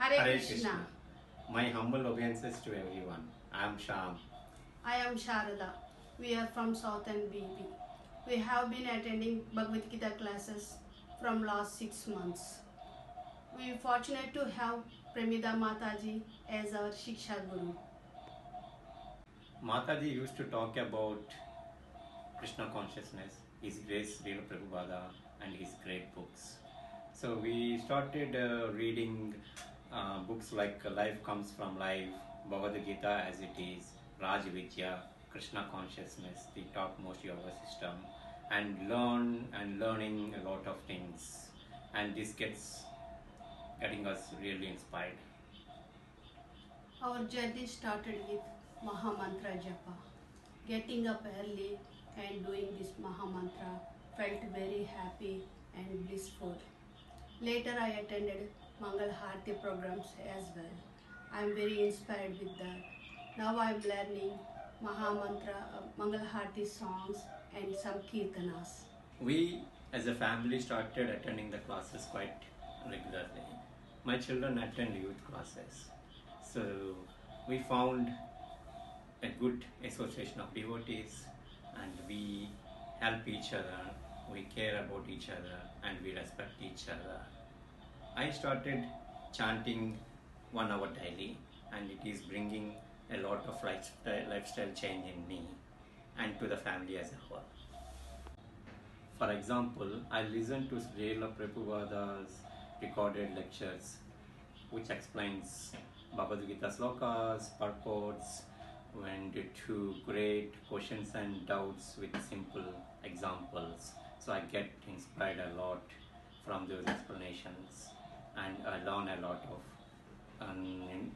Hare Hare Krishna. Krishna. My humble obeisances to everyone. I am Sham. I am Sharada. We are from Southern BP. We have been attending Bhagavad Gita classes from last 6 months. We are fortunate to have Premida Mataji as our Shiksha Guru. Mataji used to talk about Krishna consciousness, His Grace Srila Prabhupada, and his great books. So we started reading books like Life Comes from Life, Bhagavad Gita as it is, Raj Vidya, Krishna consciousness, the topmost yoga system, and learning a lot of things. And this getting us really inspired. Our journey started with Mahamantra Japa. Getting up early and doing this Mahamantra felt very happy and blissful. Later I attended Mangal Harti programs as well. I am very inspired with that. Now I am learning Mahamantra, Mangal Harti songs and some Kirtanas. We as a family started attending the classes quite regularly. My children attend youth classes. So we found a good association of devotees and we help each other, we care about each other and we respect each other. I started chanting 1 hour daily and it is bringing a lot of lifestyle change in me and to the family as a whole. For example, I listen to Srila Prabhupada's recorded lectures which explains Bhagavad Gita slokas, purports, went to great questions and doubts with simple examples. So I get inspired a lot from those explanations and I learn a lot of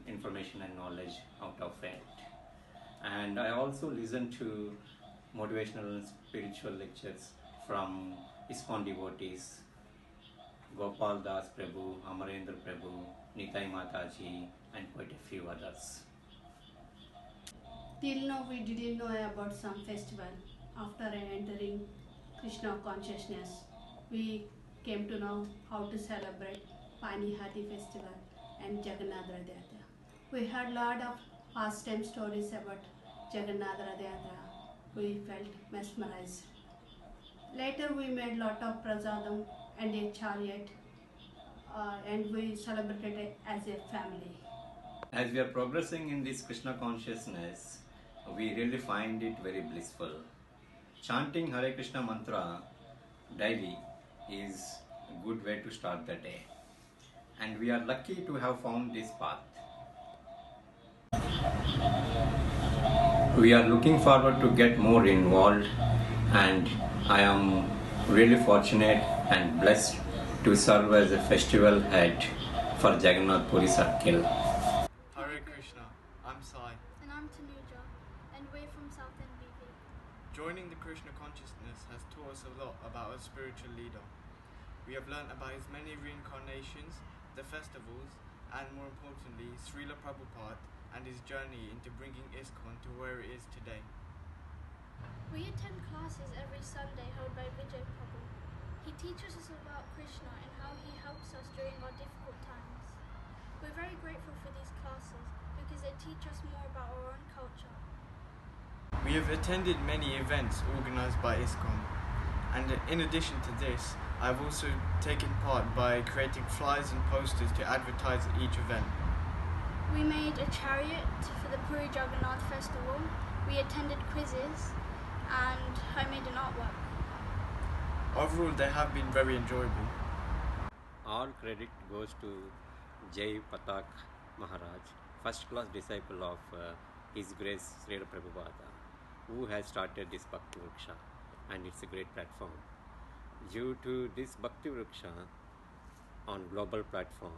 information and knowledge out of it. And I also listen to motivational and spiritual lectures from ISKCON devotees, Gopal Das Prabhu, Amarendra Prabhu, Nitai Mataji, and quite a few others. Till now we didn't know about some festival. After entering Krishna consciousness, we came to know how to celebrate Panihati festival and Jagannath Rath Yatra. We heard lot of pastime stories about Jagannath Rath Yatra. We felt mesmerized. Later we made lot of prasadam and a chariot and we celebrated it as a family. As we are progressing in this Krishna consciousness, we really find it very blissful. Chanting Hare Krishna mantra daily is a good way to start the day. And we are lucky to have found this path. We are looking forward to get more involved and I am really fortunate and blessed to serve as a festival head for Jagannath Puri Circle. Hare Krishna, I'm Sai. And I'm Tanuja, and we're from Southend BP. Joining the Krishna consciousness has taught us a lot about a spiritual leader. We have learnt about his many reincarnations, the festivals, and more importantly, Srila Prabhupada and his journey into bringing ISKCON to where it is today. We attend classes every Sunday held by Vijay Prabhu. He teaches us about Krishna and how he helps us during our difficult times. We're very grateful for these classes because they teach us more about our own culture. We have attended many events organised by ISKCON, and in addition to this, I've also taken part by creating flyers and posters to advertise at each event. We made a chariot for the Puri Jagannath festival, we attended quizzes, and I made an artwork. Overall, they have been very enjoyable. All credit goes to Jai Patak Maharaj, first class disciple of His Grace Srila Prabhupada, who has started this Bhakti Vriksha, and it's a great platform. Due to this Bhakti Vriksha on global platform,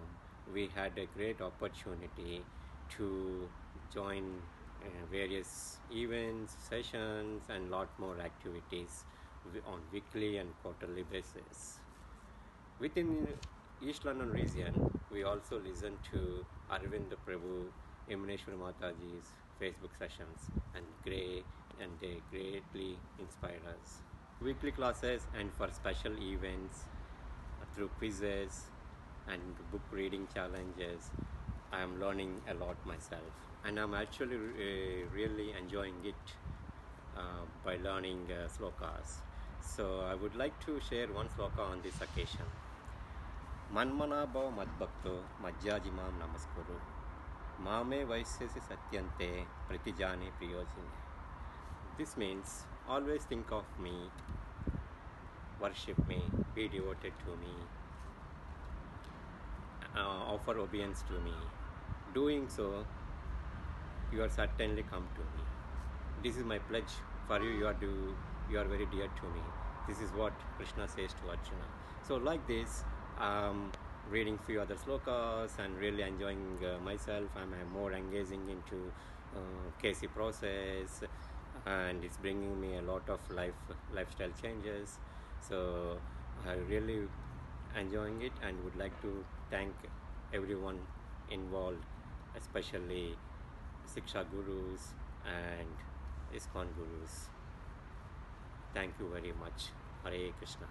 we had a great opportunity to join various events, sessions and lot more activities on weekly and quarterly basis. Within East London region, we also listen to Arvind Prabhu, Yamuneshwar Mataji's Facebook sessions and they greatly inspire us. Weekly classes and for special events through quizzes and book reading challenges, I am learning a lot myself, and I'm actually really enjoying it by learning slokas. So I would like to share one sloka on this occasion. Manmanabhav madbhakto majjajimam namaskuru mame vaisyasi satyante pratijane priyojine. This means always think of me, worship me, be devoted to me, offer obedience to me. Doing so, you are certainly come to me. This is my pledge for you. You are very dear to me. This is what Krishna says to Arjuna. So like this, reading few other slokas and really enjoying myself. I'm more engaging into KC process, and it's bringing me a lot of lifestyle changes. So I really enjoying it and would like to thank everyone involved, especially Siksha Gurus and ISKCON Gurus. Thank you very much. Hare Krishna.